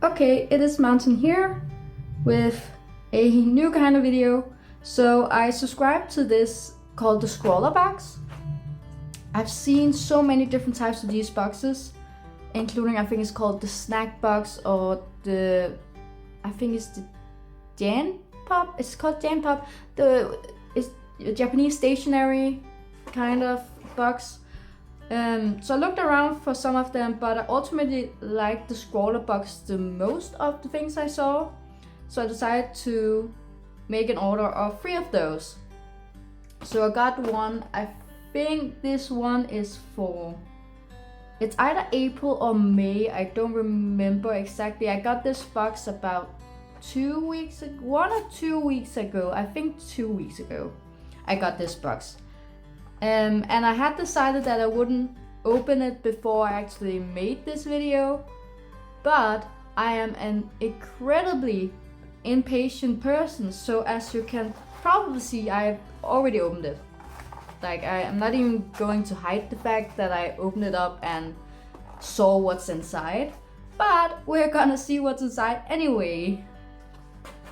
Okay, it is Mountain here with a new kind of video. So I subscribed to this called the Scrawlrbox. I've seen so many different types of these boxes, including I think it's called the snack box or I think it's the Jan Pop. It's called Jan Pop. It's a Japanese stationery kind of box. So I looked around for some of them, but I ultimately liked the Scrawlrbox the most of the things I saw. So I decided to make an order of 3 of those. So I got one, I think this one is it's either April or May, I don't remember exactly. I got this box about 2 weeks ago, 1 or 2 weeks ago, I think 2 weeks ago I got this box. And I had decided that I wouldn't open it before I actually made this video, but I am an incredibly impatient person, so as you can probably see, I've already opened it. Like, I am not even going to hide the fact that I opened it up and saw what's inside, but we're gonna see what's inside anyway,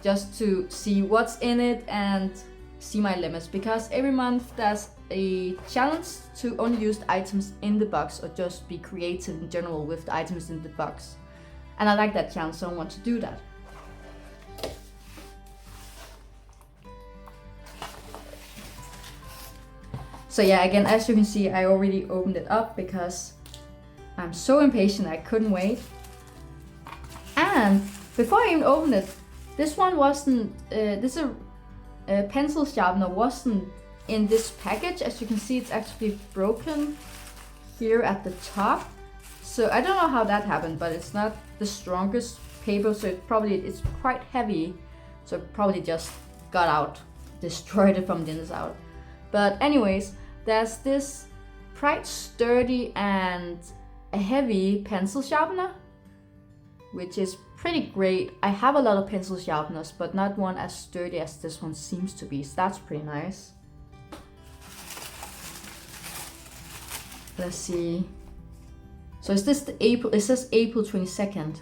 just to see what's in it and see my limits, because every month there's a challenge to only use the items in the box or just be creative in general with the items in the box, and I like that challenge, so I want to do that. So yeah, again, as you can see, I already opened it up because I'm so impatient, I couldn't wait. And before I even opened it, this one wasn't, this pencil sharpener wasn't in this package. As you can see, it's actually broken here at the top. So I don't know how that happened, but it's not the strongest paper, so it's quite heavy. So it probably just got out, destroyed it from the inside out. But anyways, there's this quite sturdy and a heavy pencil sharpener, which is pretty great. I have a lot of pencil sharpeners, but not one as sturdy as this one seems to be, so that's pretty nice. Let's see. So is this the April? It says April 22nd.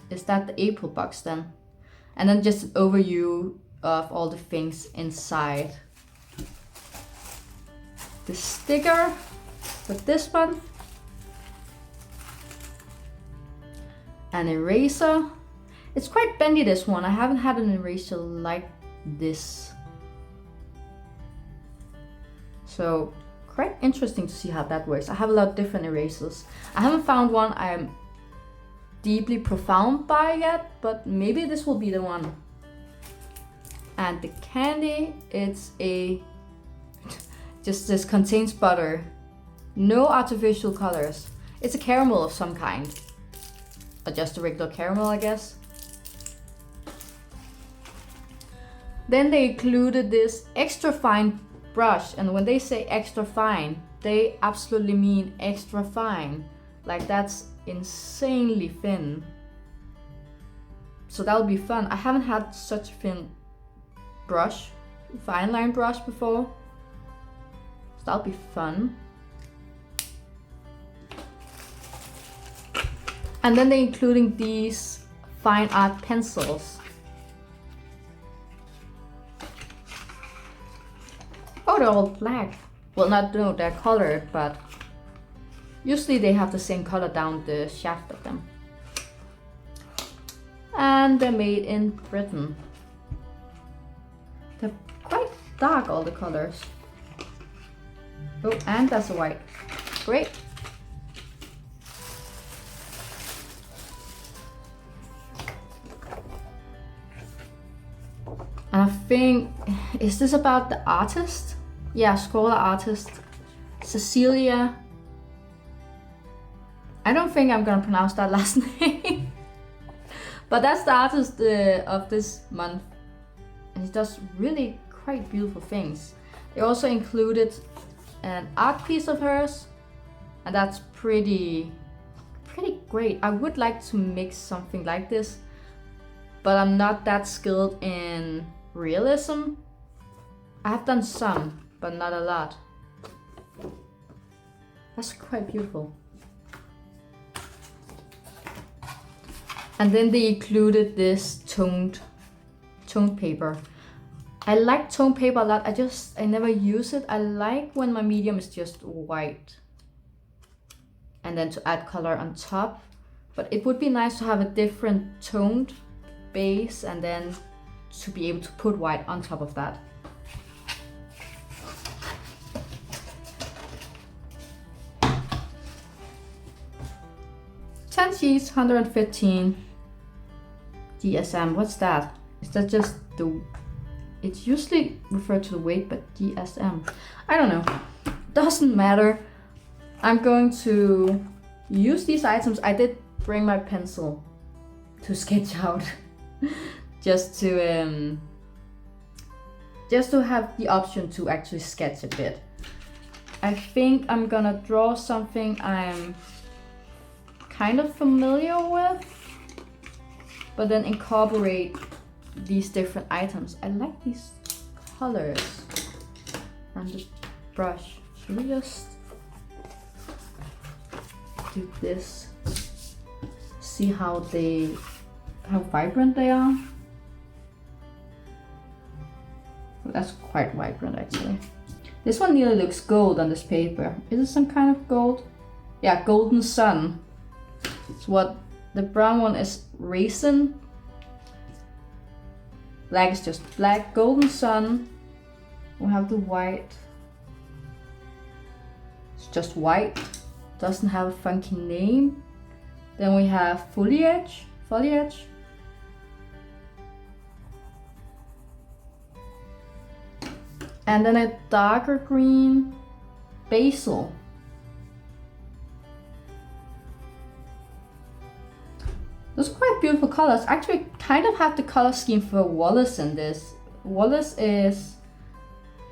Is that the April box then? And then just an overview of all the things inside. The sticker for this one. An eraser. It's quite bendy, this one. I haven't had an eraser like this. So quite interesting to see how that works. I have a lot of different erasers. I haven't found one I am deeply profound by yet, but maybe this will be the one. And the candy, it's just this contains butter. No artificial colors. It's a caramel of some kind. Or just a regular caramel, I guess. Then they included this extra fine brush, and when they say extra fine, they absolutely mean extra fine. Like, that's insanely thin. So that'll be fun. I haven't had such a thin brush, fine line brush before. So that'll be fun. And then they're including these fine art pencils. Oh, they're all black. Well, no, they're colored, but usually they have the same color down the shaft of them. And they're made in Britain. They're quite dark, all the colors. Oh, and that's a white. Great. And I think, is this about the artist? Yeah, Scrawler artist, Cecilia. I don't think I'm gonna pronounce that last name. But that's the artist of this month. And he does really quite beautiful things. They also included an art piece of hers. And that's pretty great. I would like to make something like this, but I'm not that skilled in realism. I have done some, but not a lot. That's quite beautiful. And then they included this toned paper. I like toned paper a lot. I never use it. I like when my medium is just white. And then to add color on top. But it would be nice to have a different toned base and then to be able to put white on top of that. Sheets, 115 DSM. What's that? Is that just the... It's usually referred to the weight, but DSM. I don't know. Doesn't matter. I'm going to use these items. I did bring my pencil to sketch out. just to have the option to actually sketch a bit. I think I'm gonna draw something I'm kind of familiar with, but then incorporate these different items. I like these colors and the brush. Should we just do this? See how vibrant they are. Well, that's quite vibrant actually. This one nearly looks gold on this paper. Is it some kind of gold? Yeah, golden sun. It's what the brown one is raisin. Black is just black. Golden sun. We have the white. It's just white. Doesn't have a funky name. Then we have foliage. And then a darker green basil. Those are quite beautiful colors. Actually, kind of have the color scheme for Wallace in this. Wallace is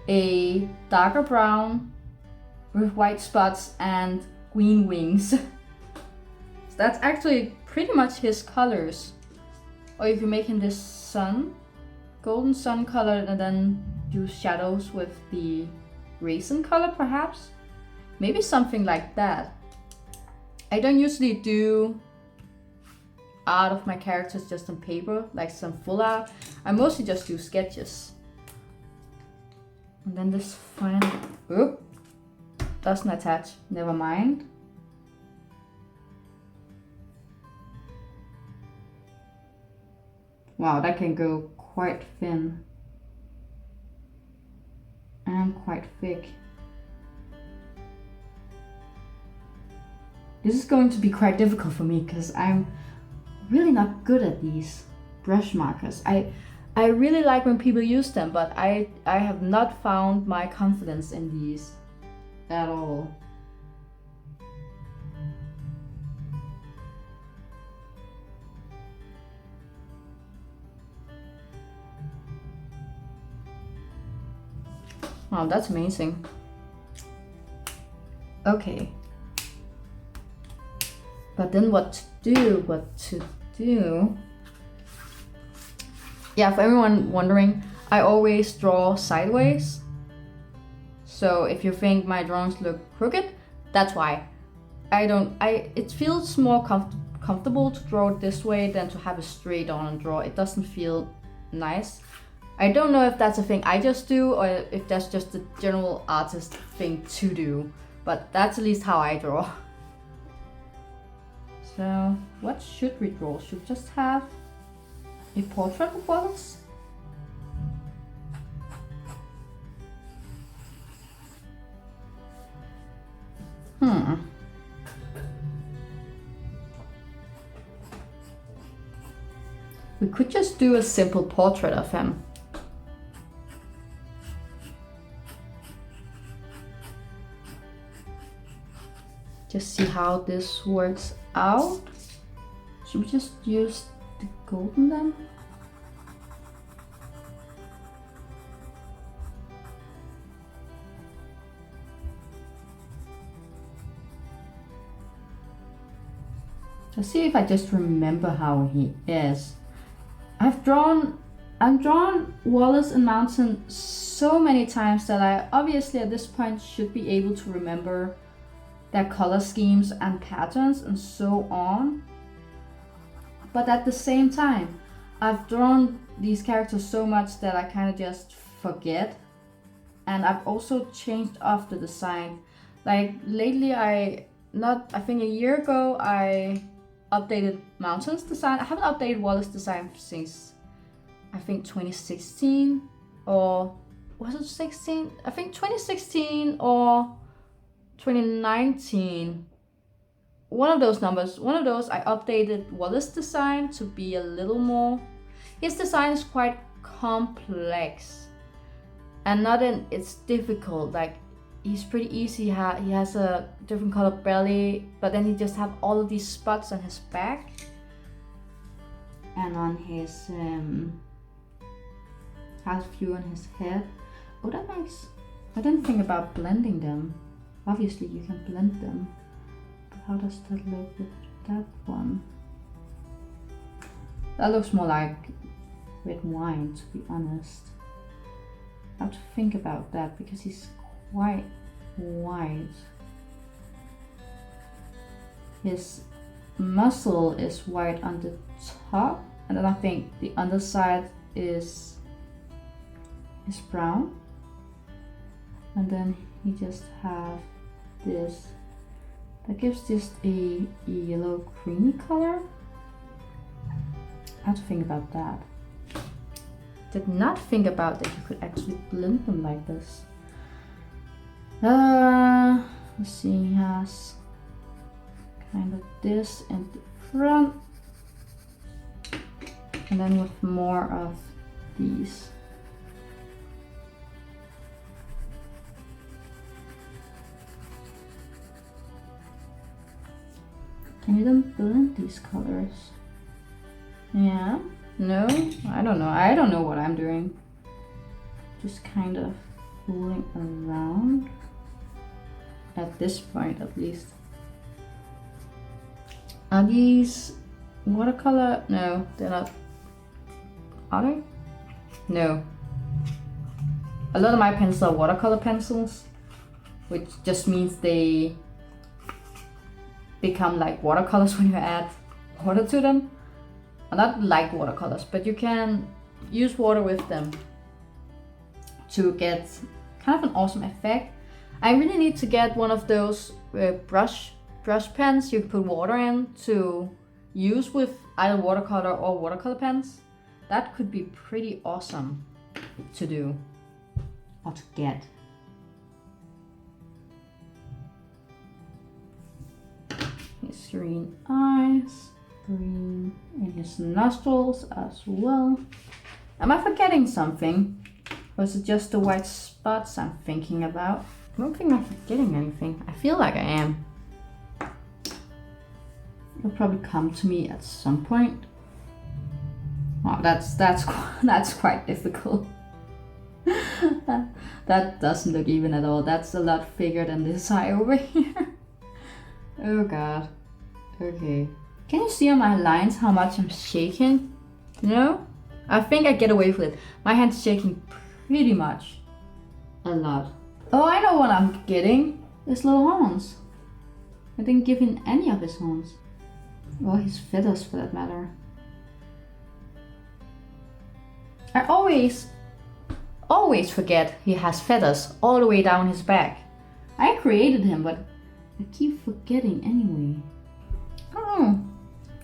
a darker brown with white spots and green wings. So that's actually pretty much his colors. Or you can make him this sun, golden sun color, and then do shadows with the raisin color perhaps. Maybe something like that. I don't usually do art of my characters just on paper, like some full art. I mostly just do sketches. And then this final, oop, doesn't attach, never mind. Wow, that can go quite thin and quite thick. This is going to be quite difficult for me because I'm really not good at these brush markers. I really like when people use them, but I have not found my confidence in these at all. Wow, that's amazing. Okay. But then what to do? Yeah, for everyone wondering, I always draw sideways. So if you think my drawings look crooked, that's why. It feels more comfortable to draw it this way than to have a straight on draw. It doesn't feel nice. I don't know if that's a thing I just do or if that's just the general artist thing to do, but that's at least how I draw. So what should we draw? Should we just have a portrait of Wallace? We could just do a simple portrait of him. Just see how this works out. Should we just use the golden then? Let's see if I just remember how he is. I've drawn Wallace and Mountain so many times that I obviously at this point should be able to remember their color schemes and patterns and so on. But at the same time, I've drawn these characters so much that I kind of just forget. And I've also changed off the design. Like lately, I think a year ago, I updated Mountain's design. I haven't updated Wallace design since I think 2016, or was it 16? I think 2016 or 2019. One of those I updated Wallace design to be a little more. His design is quite complex, and it's difficult. Like he's pretty easy. He has a different color belly, but then he just have all of these spots on his back and on his has a few on his head. Oh, that makes. I didn't think about blending them. Obviously, you can blend them. How does that look with that one? That looks more like red wine, to be honest. I have to think about that because he's quite white. His muzzle is white on the top, and then I think the underside is brown. And then he just have this. That gives just a yellow creamy color. I have to think about that. Did not think about that you could actually blend them like this. Let's see, he has kind of this in the front. And then with more of these. Can you then blend these colors? Yeah, no, I don't know. I don't know what I'm doing. Just kind of fooling around. At this point, at least. Are these watercolor? No, they're not. Are they? No. A lot of my pencils are watercolor pencils, which just means they become like watercolors when you add water to them. Not like watercolors, but you can use water with them to get kind of an awesome effect. I really need to get one of those brush pens you can put water in to use with either watercolor or watercolor pens. That could be pretty awesome to do or to get. His green eyes, green in his nostrils as well. Am I forgetting something? Or is it just the white spots I'm thinking about? I don't think I'm forgetting anything. I feel like I am. It'll probably come to me at some point. Oh, that's quite difficult. That doesn't look even at all. That's a lot bigger than this eye over here. Oh god. Okay. Can you see on my lines how much I'm shaking? No? I think I get away with it. My hand's shaking pretty much. A lot. Oh, I know what I'm getting. His little horns. I didn't give him any of his horns. Or his feathers for that matter. I always forget he has feathers all the way down his back. I created him, but I keep forgetting anyway. Oh,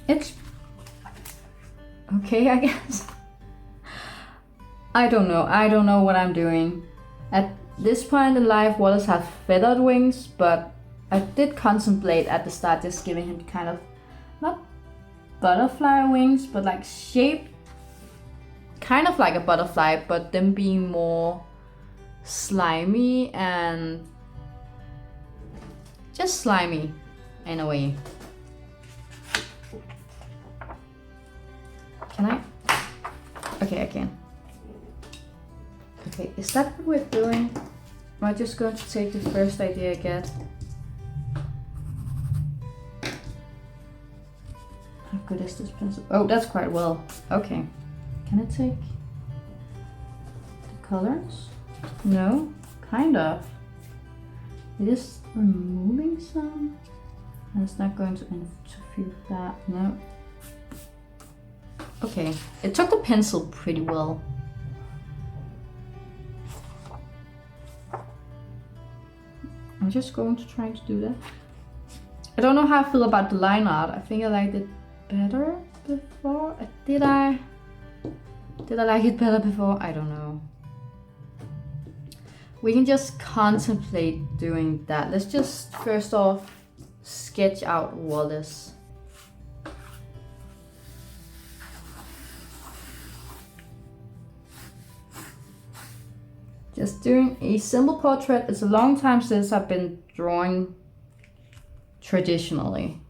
it's okay, I guess. I don't know what I'm doing. At this point in life, Wallace has feathered wings, but I did contemplate at the start just giving him kind of, not butterfly wings, but like shaped kind of like a butterfly, but them being more slimy and just slimy in a way. Can I? Okay, I can. Okay, is that what we're doing? Am I just going to take the first idea I get? How good is this pencil? Oh, that's quite well. Okay. Can I take the colors? No, kind of. It is removing some. And it's not going to interfere with that. No. Okay, it took the pencil pretty well. I'm just going to try to do that. I don't know how I feel about the line art. I think I liked it better before. Did I like it better before? I don't know. We can just contemplate doing that. Let's just first off sketch out Wallace. Just doing a simple portrait. It's a long time since I've been drawing traditionally.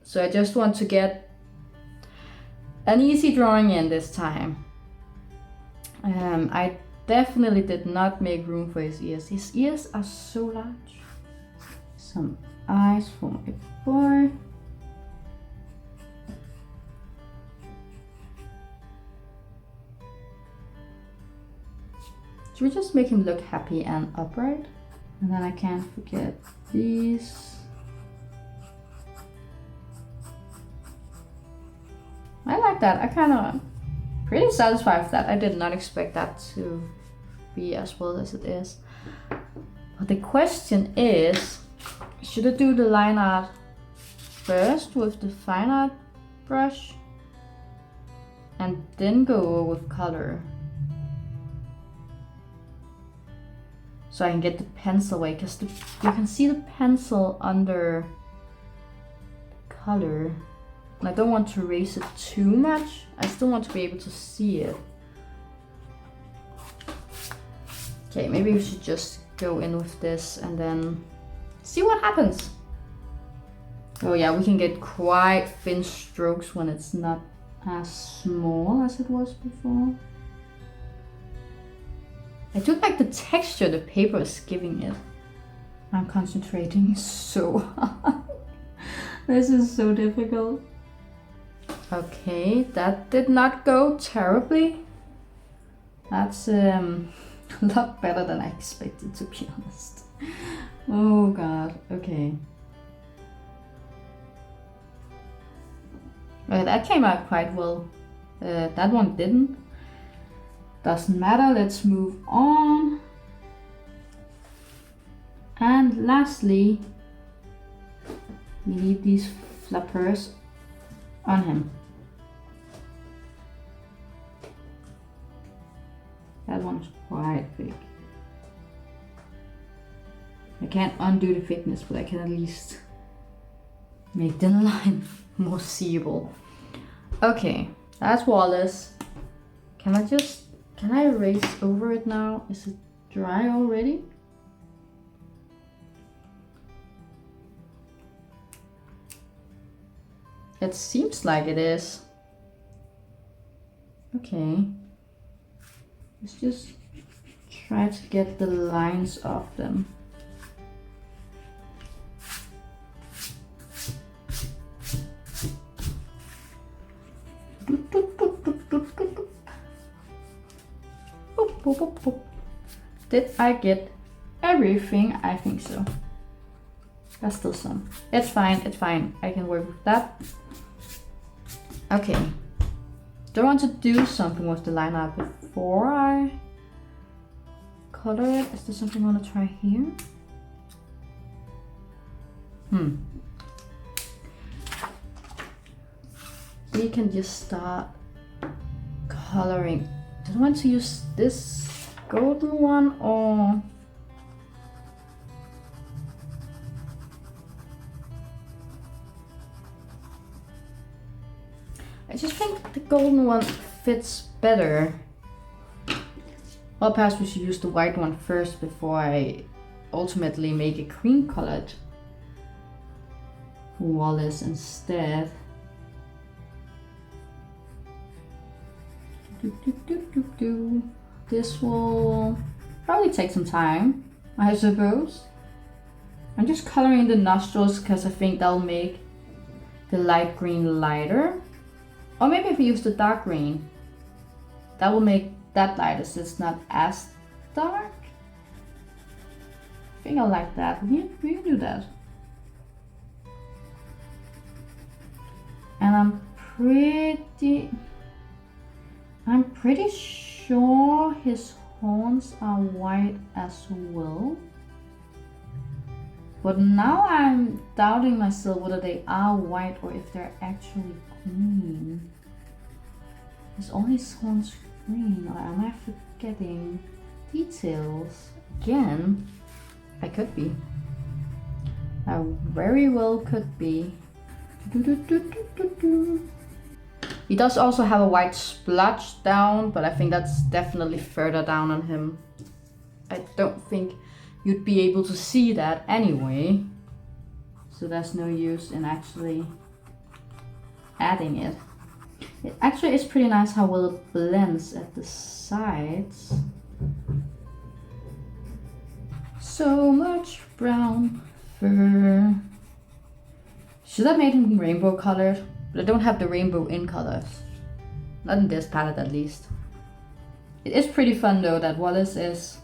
So I just want to get an easy drawing in this time. I definitely did not make room for his ears. His ears are so large. Some eyes for my boy. Should we just make him look happy and upright? And then I can't forget these. I like that. I kind of pretty satisfied with that. I did not expect that to be as well as it is. But the question is, should I do the line art first with the fine art brush and then go with color? So I can get the pencil away, because you can see the pencil under the color. And I don't want to erase it too much. I still want to be able to see it. Okay, maybe we should just go in with this and then see what happens. Oh yeah, we can get quite thin strokes when it's not as small as it was before. I do like the texture the paper is giving it. I'm concentrating so hard. This is so difficult. Okay, that did not go terribly. That's a lot better than I expected, to be honest. Oh god, okay. That came out quite well. That one didn't. Doesn't matter, let's move on. And lastly, we need these flappers on him. That one's quite big. I can't undo the thickness, but I can at least make the line more seeable. Okay, that's Wallace. Can I erase over it now? Is it dry already? It seems like it is. Okay. Let's just try to get the lines off them. Did I get everything? I think so. There's still some. It's fine, it's fine. I can work with that. Okay. Do I want to do something with the line art before I color it? Is there something I want to try here? We can just start coloring. Do I want to use this golden one or... I just think the golden one fits better. Or perhaps we should use the white one first before I ultimately make a cream colored Wallace instead. This will probably take some time, I suppose. I'm just coloring the nostrils because I think that'll make the light green lighter. Or maybe if we use the dark green, that will make that lighter so it's not as dark. I think I like that. We can do that. And I'm pretty... I'm pretty sure his horns are white as well. But now I'm doubting myself whether they are white or if they're actually green. Is all his horns green, or am I forgetting details? Again, I could be. I very well could be. He does also have a white splotch down, but I think that's definitely further down on him. I don't think you'd be able to see that anyway. So there's no use in actually adding it. It actually is pretty nice how well it blends at the sides. So much brown fur. Should have made him rainbow colored, but I don't have the rainbow in colors. Not in this palette at least. It is pretty fun though that Wallace is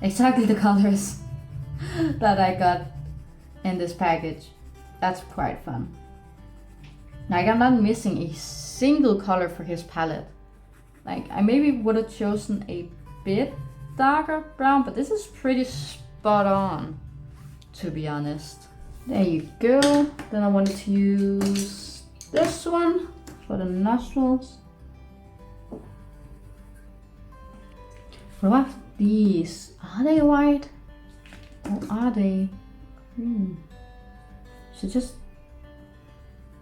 exactly the colors that I got in this package. That's quite fun. Like, I'm not missing a single color for his palette. Like, I maybe would have chosen a bit darker brown, but this is pretty spot on, to be honest. There you go. Then I wanted to use this one for the nostrils. What about these? Are they white or are they green? Should just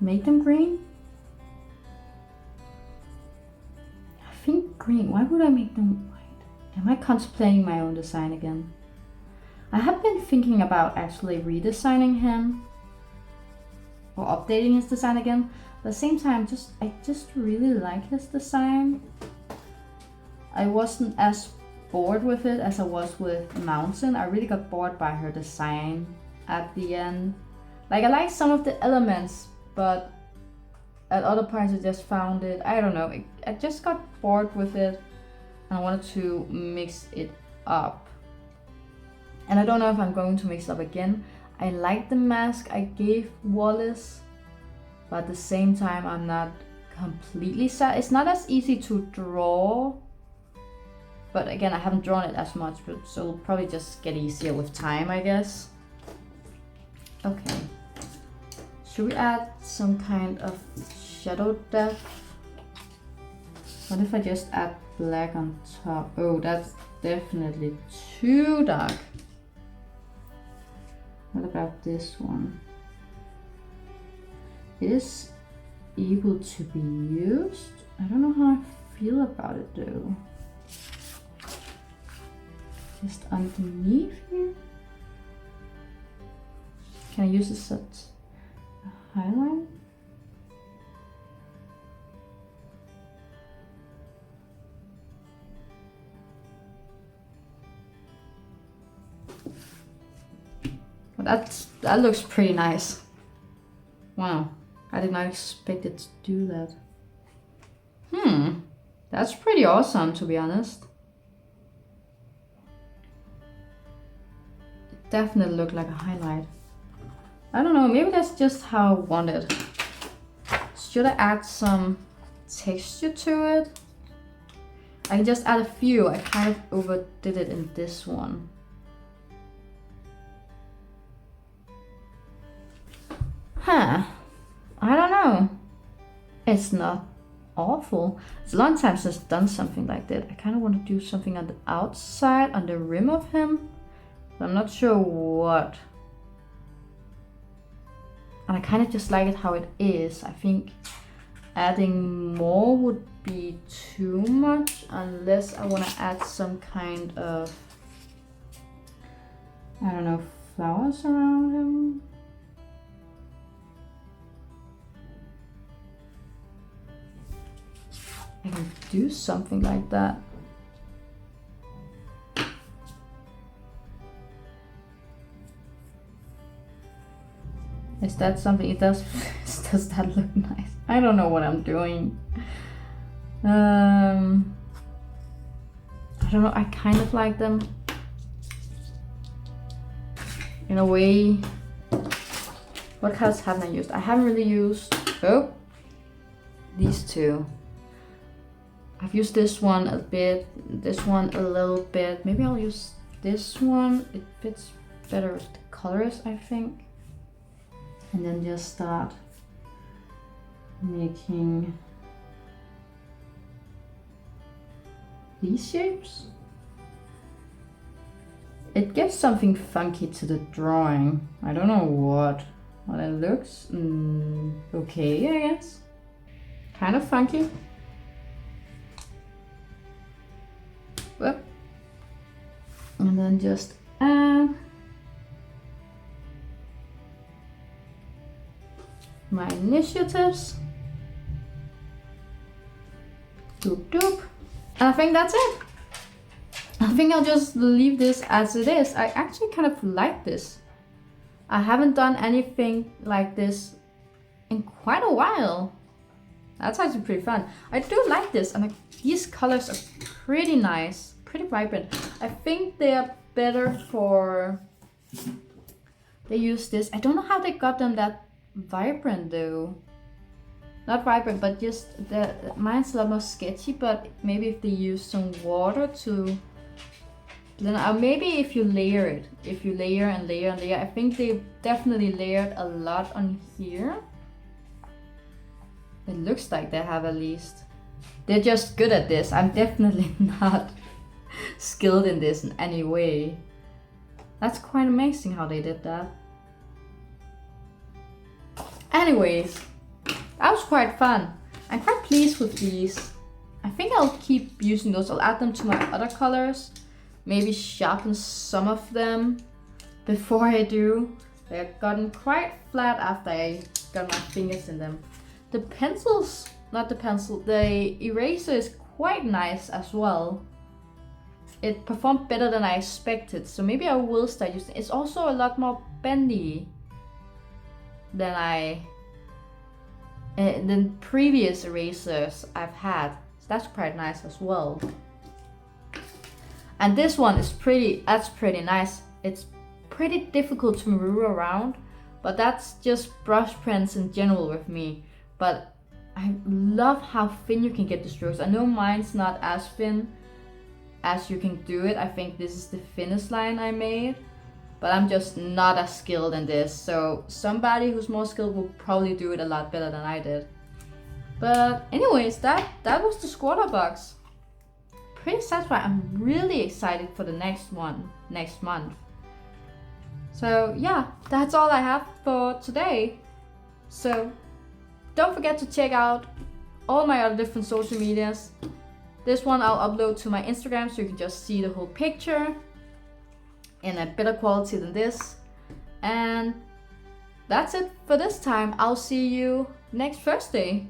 make them green? I think green. Why would I make them white? Am I contemplating my own design again? I have been thinking about actually redesigning him or updating his design again. But at the same time, I just really like his design. I wasn't as bored with it as I was with Mountain. I really got bored by her design at the end. Like, I like some of the elements, but at other points I just found it, I don't know, I just got bored with it and I wanted to mix it up. And I don't know if I'm going to mix it up again. I like the mask I gave Wallace, but at the same time I'm not completely sad. It's not as easy to draw, but again, I haven't drawn it as much, but so it'll probably just get easier with time, I guess. Okay. Should we add some kind of shadow depth? What if I just add black on top? Oh, that's definitely too dark. What about this one? It is able to be used. I don't know how I feel about it though. Just underneath here. Can I use this as a highlight? Well, that looks pretty nice. Wow, I did not expect it to do that. That's pretty awesome, to be honest. It definitely looked like a highlight. I don't know, maybe that's just how I want it. Should I add some texture to it? I can just add a few. I kind of overdid it in this one. Huh, I don't know. It's not awful. It's a long time since I've done something like that. I kind of want to do something on the outside, on the rim of him, but I'm not sure what. And I kind of just like it how it is. I think adding more would be too much unless I want to add some kind of, I don't know, flowers around him. I can do something like that. Is that something? It does. Does that look nice? I don't know what I'm doing. I don't know. I kind of like them in a way. What colors haven't I used? I haven't really used these two. I've used this one a bit, this one a little bit. Maybe I'll use this one. It fits better with the colors, I think. And then just start making these shapes. It gives something funky to the drawing. I don't know what it looks okay, I guess. Kind of funky. Whoop. And then just add my initiatives. Doop doop. And I think that's it. I think I'll just leave this as it is. I actually kind of like this. I haven't done anything like this in quite a while. That's actually pretty fun. I do like this, and these colors are pretty nice, pretty vibrant. I think they are better for, they use this. I don't know how they got them that vibrant though. Not vibrant, but just mine's a lot more sketchy, but maybe if they use some water to blend, or maybe if you layer it, if you layer and layer and layer. I think they definitely layered a lot on here. It looks like they have at least. They're just good at this. I'm definitely not skilled in this in any way. That's quite amazing how they did that. Anyways, that was quite fun. I'm quite pleased with these. I think I'll keep using those. I'll add them to my other colors. Maybe sharpen some of them before I do. They've gotten quite flat after I got my fingers in them. The pencils, not the pencil, the eraser is quite nice as well. It performed better than I expected, so maybe I will start using it. It's also a lot more bendy than than previous erasers I've had. So that's quite nice as well. And this one is pretty nice. It's pretty difficult to move around, but that's just brush pens in general with me. But I love how thin you can get the strokes. I know mine's not as thin as you can do it. I think this is the thinnest line I made, but I'm just not as skilled in this. So somebody who's more skilled will probably do it a lot better than I did. But anyways, that was the Scrawlrbox. Pretty satisfied. I'm really excited for the next one next month. So yeah, that's all I have for today. So don't forget to check out all my other different social medias. This one I'll upload to my Instagram so you can just see the whole picture in a better quality than this. And that's it for this time. I'll see you next Thursday.